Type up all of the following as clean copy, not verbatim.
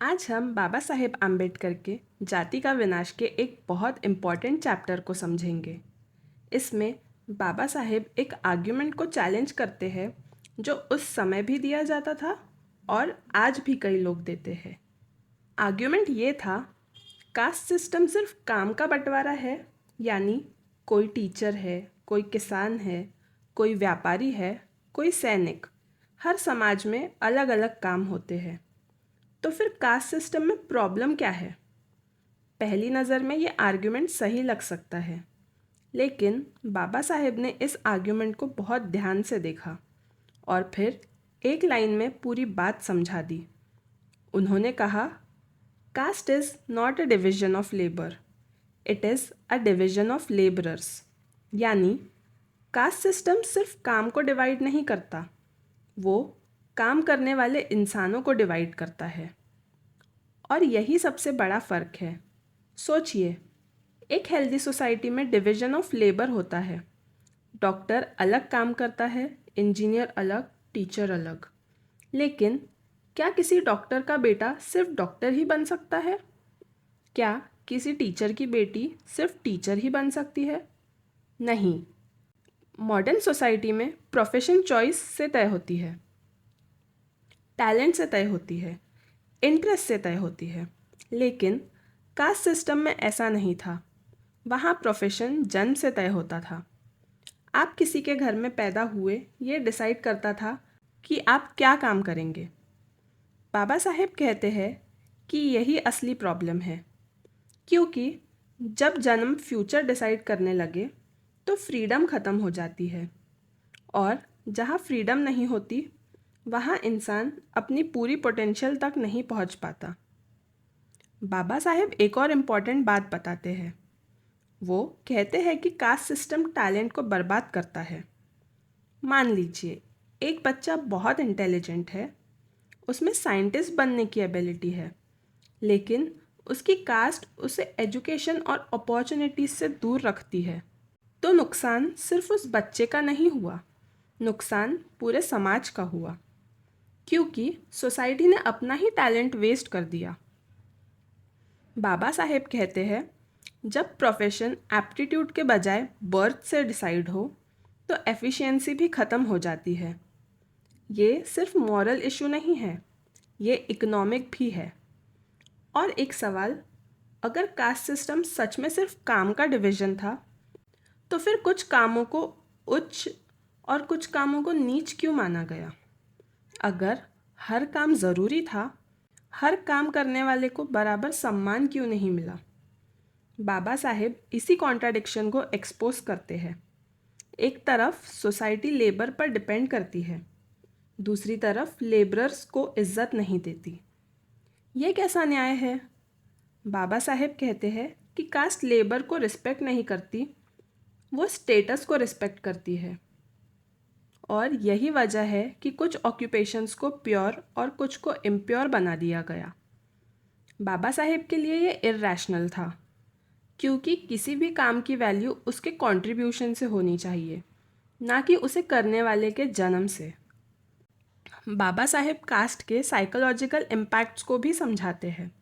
आज हम बाबा साहेब आम्बेडकर के जाति का विनाश के एक बहुत इम्पॉर्टेंट चैप्टर को समझेंगे। इसमें बाबा साहेब एक आर्ग्यूमेंट को चैलेंज करते हैं जो उस समय भी दिया जाता था और आज भी कई लोग देते हैं। आर्ग्यूमेंट ये था, कास्ट सिस्टम सिर्फ काम का बंटवारा है, यानी कोई टीचर है, कोई किसान है, कोई व्यापारी है, कोई सैनिक, हर समाज में अलग अलग काम होते हैं। तो फिर कास्ट सिस्टम में प्रॉब्लम क्या है? पहली नज़र में ये आर्ग्यूमेंट सही लग सकता है, लेकिन बाबा साहेब ने इस आर्ग्यूमेंट को बहुत ध्यान से देखा और फिर एक लाइन में पूरी बात समझा दी। उन्होंने कहा, caste is not a division of labour, it is a division of labourers. यानी कास्ट सिस्टम सिर्फ काम को डिवाइड नहीं करता, वो काम करने वाले इंसानों को डिवाइड करता है। और यही सबसे बड़ा फ़र्क है। सोचिए, एक हेल्दी सोसाइटी में डिवीजन ऑफ लेबर होता है। डॉक्टर अलग काम करता है, इंजीनियर अलग, टीचर अलग। लेकिन क्या किसी डॉक्टर का बेटा सिर्फ डॉक्टर ही बन सकता है? क्या किसी टीचर की बेटी सिर्फ टीचर ही बन सकती है? नहीं। मॉडर्न सोसाइटी में प्रोफेशन चॉइस से तय होती है, टैलेंट से तय होती है, इंटरेस्ट से तय होती है। लेकिन कास्ट सिस्टम में ऐसा नहीं था। वहाँ प्रोफेशन जन्म से तय होता था। आप किसी के घर में पैदा हुए, ये डिसाइड करता था कि आप क्या काम करेंगे। बाबा साहेब कहते हैं कि यही असली प्रॉब्लम है, क्योंकि जब जन्म फ्यूचर डिसाइड करने लगे तो फ्रीडम ख़त्म हो जाती है, और जहाँ फ्रीडम नहीं होती वहाँ इंसान अपनी पूरी पोटेंशियल तक नहीं पहुँच पाता। बाबा साहेब एक और इम्पॉर्टेंट बात बताते हैं। वो कहते हैं कि कास्ट सिस्टम टैलेंट को बर्बाद करता है। मान लीजिए, एक बच्चा बहुत इंटेलिजेंट है, उसमें साइंटिस्ट बनने की एबिलिटी है, लेकिन उसकी कास्ट उसे एजुकेशन और अपॉर्चुनिटीज से दूर रखती है। तो नुकसान सिर्फ उस बच्चे का नहीं हुआ, नुकसान पूरे समाज का हुआ, क्योंकि सोसाइटी ने अपना ही टैलेंट वेस्ट कर दिया। बाबा साहेब कहते हैं, जब प्रोफेशन एप्टीट्यूड के बजाय बर्थ से डिसाइड हो तो एफिशिएंसी भी ख़त्म हो जाती है। ये सिर्फ मॉरल इशू नहीं है, ये इकोनॉमिक भी है। और एक सवाल, अगर कास्ट सिस्टम सच में सिर्फ काम का डिवीजन था, तो फिर कुछ कामों को उच्च और कुछ कामों को नीच क्यों माना गया? अगर हर काम ज़रूरी था, हर काम करने वाले को बराबर सम्मान क्यों नहीं मिला? बाबा साहेब इसी कॉन्ट्राडिक्शन को एक्सपोज करते हैं। एक तरफ सोसाइटी लेबर पर डिपेंड करती है, दूसरी तरफ लेबरर्स को इज्जत नहीं देती। ये कैसा न्याय है? बाबा साहेब कहते हैं कि कास्ट लेबर को रिस्पेक्ट नहीं करती, वो स्टेटस को रिस्पेक्ट करती है। और यही वजह है कि कुछ ऑक्यूपेशंस को प्योर और कुछ को इम्प्योर बना दिया गया। बाबा साहेब के लिए ये इरैशनल था, क्योंकि किसी भी काम की वैल्यू उसके कंट्रीब्यूशन से होनी चाहिए, ना कि उसे करने वाले के जन्म से। बाबा साहेब कास्ट के साइकोलॉजिकल इम्पैक्ट्स को भी समझाते हैं।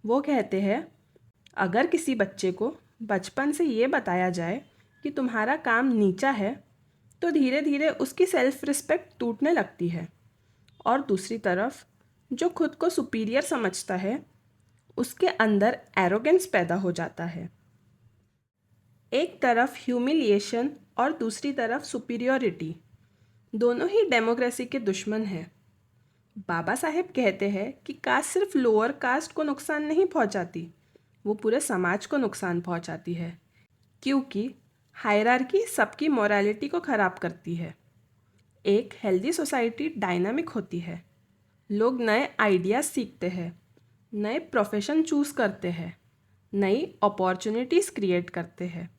वो कहते हैं, अगर किसी बच्चे को बचपन से ये बताया जाए कि तुम्हारा काम नीचा है, तो धीरे धीरे उसकी सेल्फ रिस्पेक्ट टूटने लगती है। और दूसरी तरफ जो खुद को सुपीरियर समझता है, उसके अंदर एरोगेंस पैदा हो जाता है। एक तरफ ह्यूमिलिएशन और दूसरी तरफ सुपीरियरिटी, दोनों ही डेमोक्रेसी के दुश्मन हैं। बाबा साहेब कहते हैं कि कास्ट सिर्फ लोअर कास्ट को नुकसान नहीं पहुंचाती, वो पूरे समाज को नुकसान पहुंचाती है, क्योंकि हायरार्की सबकी मोरालिटी को ख़राब करती है। एक हेल्दी सोसाइटी डायनामिक होती है, लोग नए आइडियाज़ सीखते हैं, नए प्रोफेशन चूज़ करते हैं, नई अपॉर्चुनिटीज़ क्रिएट करते हैं।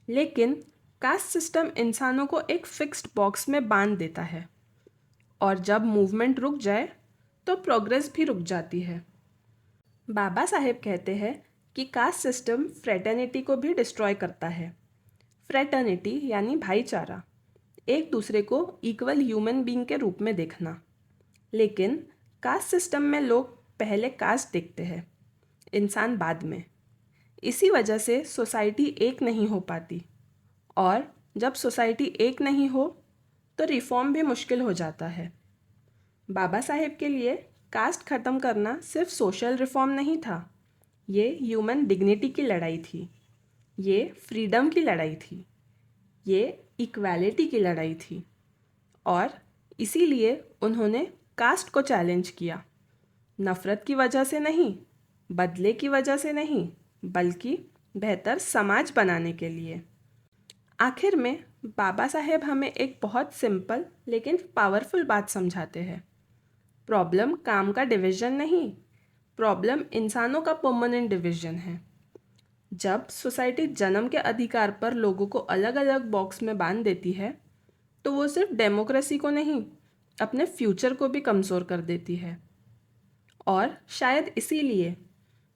लेकिन कास्ट सिस्टम इंसानों को एक फिक्स्ड बॉक्स में बांध देता है, और जब मूवमेंट रुक जाए तो प्रोग्रेस भी रुक जाती है। बाबा साहेब कहते हैं कि कास्ट सिस्टम फ्रेटर्निटी को भी डिस्ट्रॉय करता है। फ्रेटर्निटी यानी भाईचारा, एक दूसरे को इक्वल ह्यूमन बीइंग के रूप में देखना। लेकिन कास्ट सिस्टम में लोग पहले कास्ट देखते हैं, इंसान बाद में। इसी वजह से सोसाइटी एक नहीं हो पाती, और जब सोसाइटी एक नहीं हो तो रिफॉर्म भी मुश्किल हो जाता है। बाबा साहेब के लिए कास्ट ख़त्म करना सिर्फ सोशल रिफॉर्म नहीं था, ये ह्यूमन डिग्निटी की लड़ाई थी, ये फ्रीडम की लड़ाई थी, ये इक्वालिटी की लड़ाई थी। और इसीलिए उन्होंने कास्ट को चैलेंज किया, नफ़रत की वजह से नहीं, बदले की वजह से नहीं, बल्कि बेहतर समाज बनाने के लिए। आखिर में बाबा साहेब हमें एक बहुत सिंपल लेकिन पावरफुल बात समझाते हैं। प्रॉब्लम काम का डिवीज़न नहीं, प्रॉब्लम इंसानों का परमानेंट डिवीज़न है। जब सोसाइटी जन्म के अधिकार पर लोगों को अलग अलग बॉक्स में बांध देती है, तो वो सिर्फ डेमोक्रेसी को नहीं, अपने फ्यूचर को भी कमज़ोर कर देती है। और शायद इसीलिए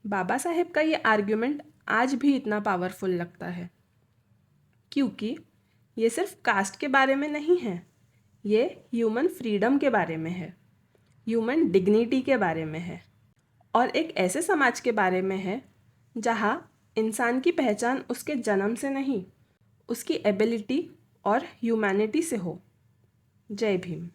बाबा साहेब का ये आर्ग्यूमेंट आज भी इतना पावरफुल लगता है, क्योंकि ये सिर्फ कास्ट के बारे में नहीं है, ये ह्यूमन फ्रीडम के बारे में है, ह्यूमन डिग्निटी के बारे में है, और एक ऐसे समाज के बारे में है जहाँ इंसान की पहचान उसके जन्म से नहीं, उसकी एबिलिटी और ह्यूमैनिटी से हो। जय भीम।